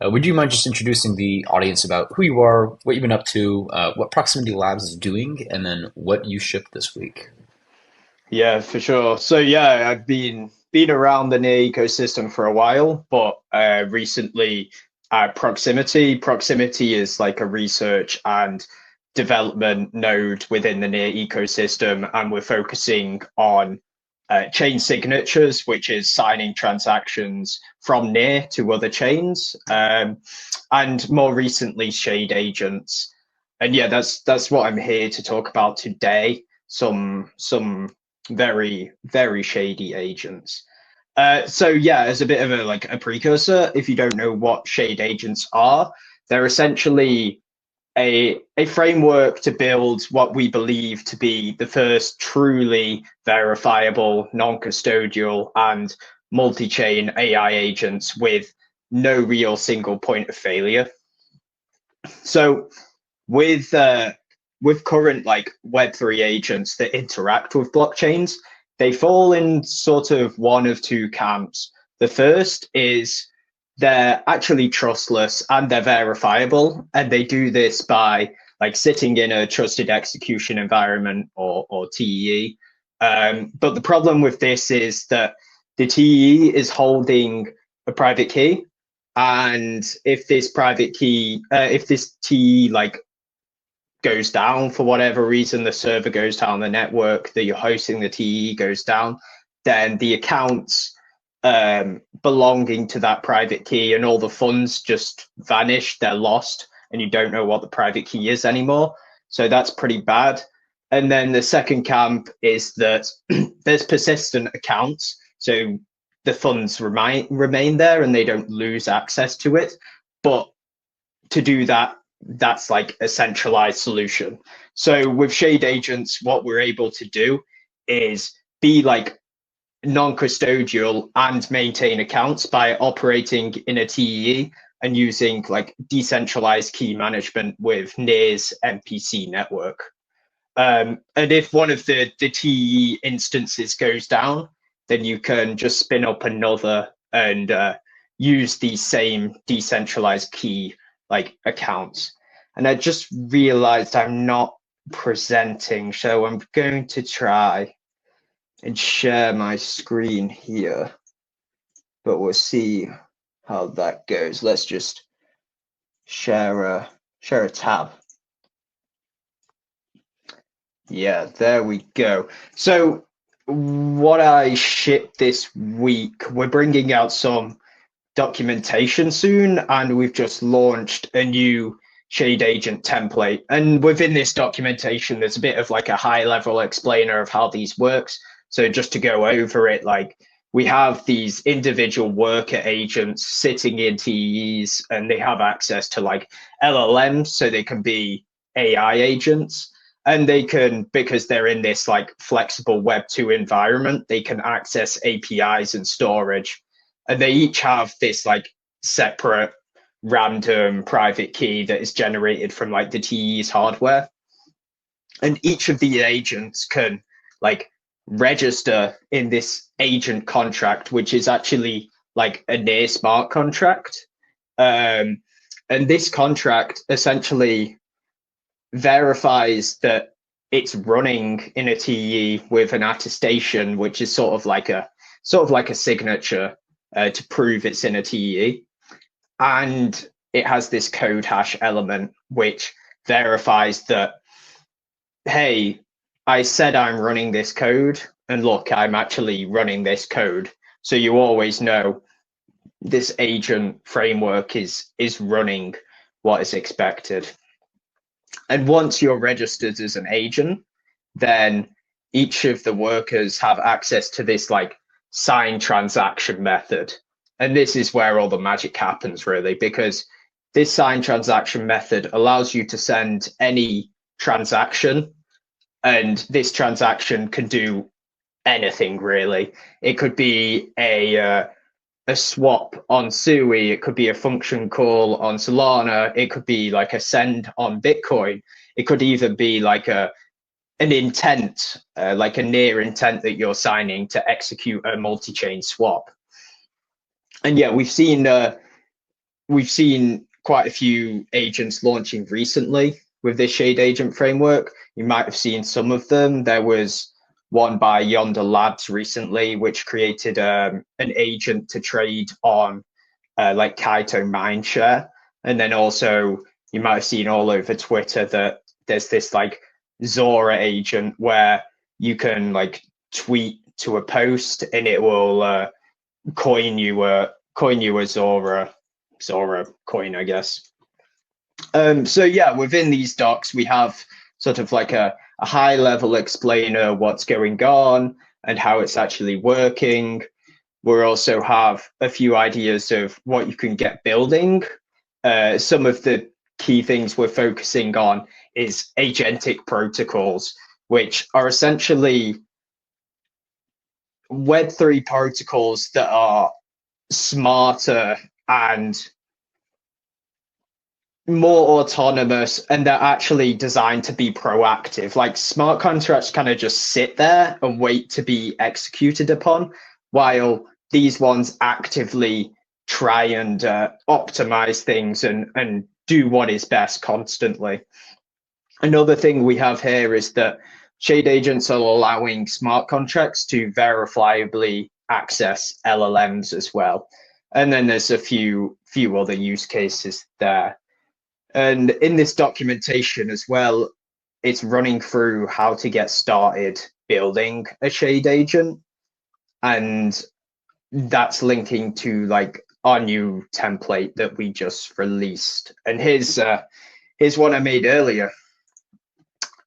Would you mind just introducing the audience about who you are, what you've been up to, what Proximity Labs is doing, and then what you shipped this week? Yeah, for sure. So yeah, I've been around the near ecosystem for a while, but recently at Proximity. Proximity is like a research and development node within the near ecosystem, and we're focusing on chain signatures, which is signing transactions from near to other chains, and more recently shade agents. And yeah, that's what I'm here to talk about today. Some very shady agents. So yeah, as a bit of a precursor, if you don't know what shade agents are, they're essentially a framework to build what we believe to be the first truly verifiable, non-custodial, and multi-chain AI agents with no real single point of failure. So with current like Web3 agents that interact with blockchains, they fall in sort of one of two camps. The first is they're actually trustless and they're verifiable, and they do this by like sitting in a trusted execution environment or TEE. But the problem with this is that the TEE is holding a private key, and if this TEE like goes down for whatever reason, the server goes down, the network that you're hosting the TE goes down, then the accounts belonging to that private key and all the funds just vanish, they're lost, and you don't know what the private key is anymore. So that's pretty bad. And then the second camp is that there's persistent accounts. So the funds remain there and they don't lose access to it. But to do that, that's like a centralized solution. So with shade agents, what we're able to do is be like non-custodial and maintain accounts by operating in a TEE and using like decentralized key management with NEAR's MPC network. And if one of the TEE instances goes down, then you can just spin up another and use the same decentralized key like accounts. And I just realized I'm not presenting, so I'm going to try and share my screen here, but we'll see how that goes. Let's just share a tab. Yeah, there we go. So what I shipped this week, we're bringing out some documentation soon, and we've just launched a new shade agent template. And within this documentation, there's a bit of like a high level explainer of how these works. So just to go over it, like we have these individual worker agents sitting in TEs, and they have access to like LLMs, so they can be AI agents. And they can, because they're in this like flexible Web2 environment, they can access APIs and storage, and they each have this like separate random private key that is generated from like the TE's hardware. And each of the agents can like register in this agent contract, which is actually like a near smart contract. And this contract essentially verifies that it's running in a TE with an attestation, which is sort of like a signature to prove it's in a TE. And it has this code hash element, which verifies that, hey, I said I'm running this code, and look, I'm actually running this code. So you always know this agent framework is running what is expected. And once you're registered as an agent, then each of the workers have access to this like sign transaction method. And this is where all the magic happens, really, because this sign transaction method allows you to send any transaction, and this transaction can do anything, really. It could be a swap on Sui, it could be a function call on Solana, it could be like a send on Bitcoin, it could even be like an intent, like a near intent that you're signing to execute a multi-chain swap. And yeah, we've seen we've seen quite a few agents launching recently with this shade agent framework. You might have seen some of them. There was one by Yonder Labs recently, which created an agent to trade on like Kaito Mindshare. And then also you might have seen all over Twitter that there's this like Zora agent where you can like tweet to a post and it will coin you a Zora coin, I guess. So yeah, within these docs we have sort of like a high level explainer what's going on and how it's actually working. We also have a few ideas of what you can get building. Some of the key things we're focusing on is agentic protocols, which are essentially Web3 protocols that are smarter and more autonomous, and they're actually designed to be proactive. Like smart contracts kind of just sit there and wait to be executed upon, while these ones actively try and optimize things and do what is best constantly. Another thing we have here is that shade agents are allowing smart contracts to verifiably access LLMs as well. And then there's a few other use cases there. And in this documentation as well, it's running through how to get started building a shade agent. And that's linking to like our new template that we just released. And here's one I made earlier.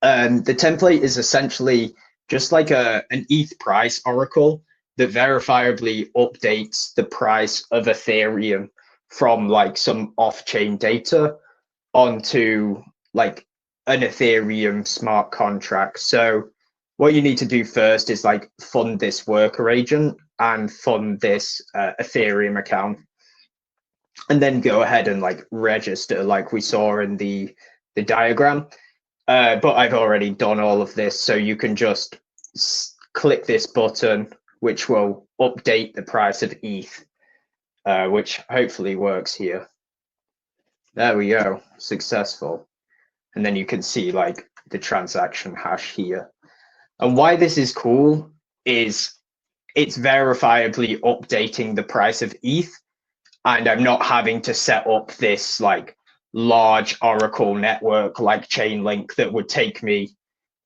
The template is essentially just like an ETH price oracle that verifiably updates the price of Ethereum from like some off-chain data onto like an Ethereum smart contract. So what you need to do first is like fund this worker agent and fund this Ethereum account, and then go ahead and like register like we saw in the diagram. But I've already done all of this, so you can just click this button, which will update the price of ETH, which hopefully works here. There we go, successful. And then you can see like the transaction hash here. And why this is cool is it's verifiably updating the price of ETH, and I'm not having to set up this like large Oracle network like Chainlink that would take me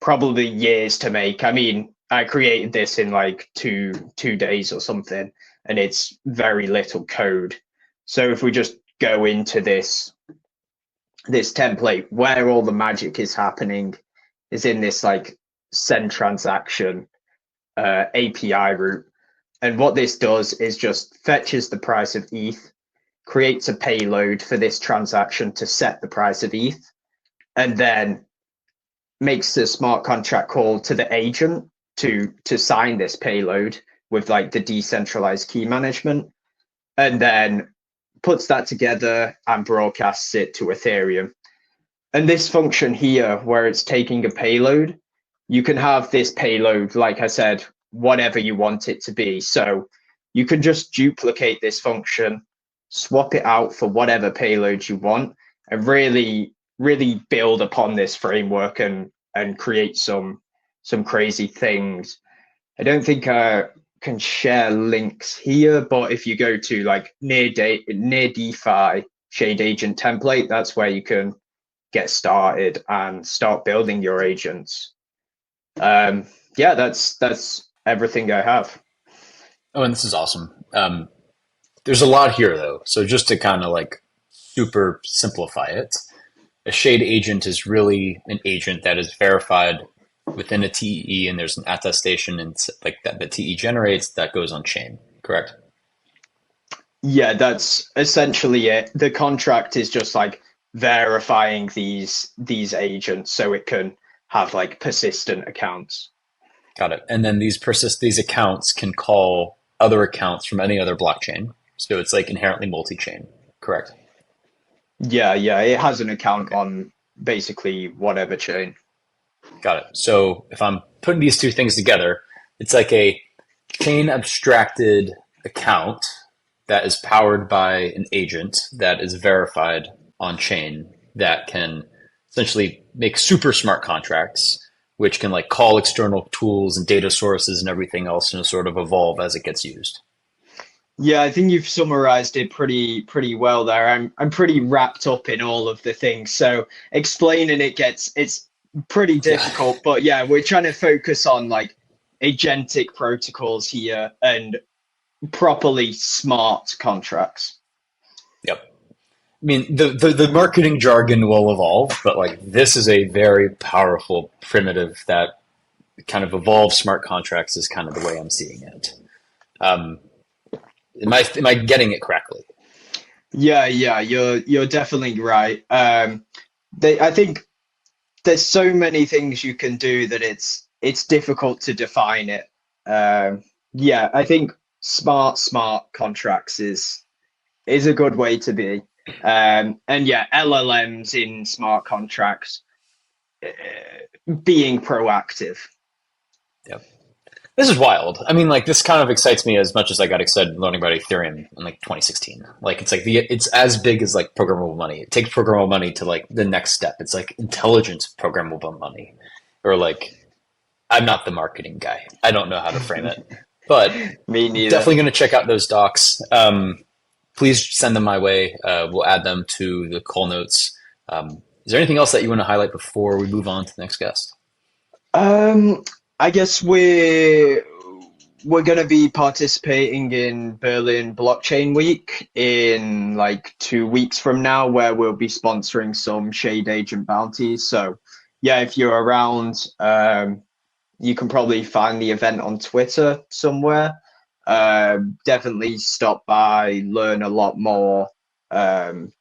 probably years to make. I mean, I created this in like two days or something, and it's very little code. So if we just go into this template, where all the magic is happening is in this like send transaction API route. And what this does is just fetches the price of ETH, creates a payload for this transaction to set the price of ETH, and then makes the smart contract call to the agent to sign this payload with like the decentralized key management, and then puts that together and broadcasts it to Ethereum. And this function here, where it's taking a payload, you can have this payload, like I said, whatever you want it to be. So you can just duplicate this function, swap it out for whatever payload you want, and really build upon this framework and create some crazy things. I don't think I can share links here, but if you go to like near DeFi shade agent template, that's where you can get started and start building your agents. Yeah, that's everything I have. Oh, and this is awesome. There's a lot here though. So just to kind of like super simplify it, a shade agent is really an agent that is verified within a TE, and there's an attestation and like that the TE generates that goes on chain, correct? Yeah, that's essentially it. The contract is just like verifying these agents so it can have like persistent accounts. Got it. And then these accounts can call other accounts from any other blockchain. So it's like inherently multi-chain, correct? Yeah, it has an account Okay. on basically whatever chain. Got it. So if I'm putting these two things together, it's like a chain abstracted account that is powered by an agent that is verified on chain that can essentially make super smart contracts, which can like call external tools and data sources and everything else and sort of evolve as it gets used. Yeah, I think you've summarized it pretty well there. I'm pretty wrapped up in all of the things. So explaining it gets it's pretty Yeah. difficult, but yeah, we're trying to focus on like agentic protocols here and properly smart contracts. Yep. I mean, the marketing jargon will evolve, but like this is a very powerful primitive that kind of evolves smart contracts is kind of the way I'm seeing it. Um, am I getting it correctly? Yeah, yeah, you're definitely right. I think there's so many things you can do that it's difficult to define it. Yeah, I think smart contracts is a good way to be. And yeah, LLMs in smart contracts being proactive. Yep. This is wild. I mean, like this kind of excites me as much as I got excited learning about Ethereum in like 2016. Like it's like it's as big as like programmable money. It takes programmable money to like the next step. It's like intelligent programmable money, or like I'm not the marketing guy. I don't know how to frame it, but Me neither. definitely going to check out those docs. Please send them my way. We'll add them to the call notes. Is there anything else that you want to highlight before we move on to the next guest? Um, I guess we're going to be participating in Berlin Blockchain Week in like 2 weeks from now, where we'll be sponsoring some Shade Agent bounties. So yeah, if you're around, you can probably find the event on Twitter somewhere. Definitely stop by, learn a lot more, and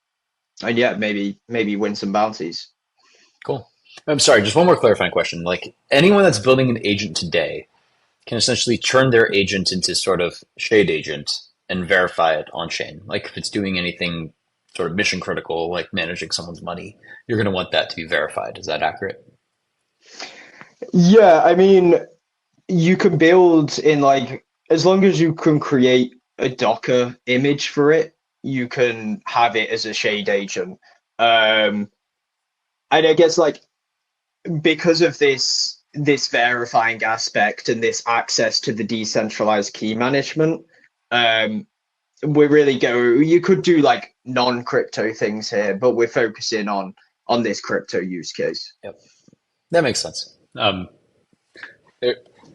yeah, maybe win some bounties. Cool. I'm sorry, just one more clarifying question. Like anyone that's building an agent today can essentially turn their agent into sort of shade agent and verify it on chain. Like if it's doing anything sort of mission critical, like managing someone's money, you're going to want that to be verified. Is that accurate? Yeah, I mean, you can build in like as long as you can create a Docker image for it, you can have it as a shade agent. Um, and I guess like because of this verifying aspect and this access to the decentralized key management, um, we really go. You could do like non-crypto things here, but we're focusing on this crypto use case. Yep. That makes sense.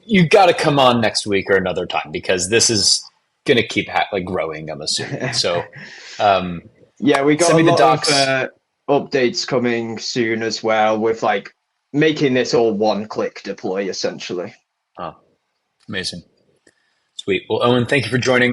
You got to come on next week or another time because this is going to keep like growing, I'm assuming. So um, Yeah, we got send a me the lot of docs. updates coming soon as well, with like making this all one-click deploy essentially. Oh, amazing. Sweet. Well, Owen, thank you for joining.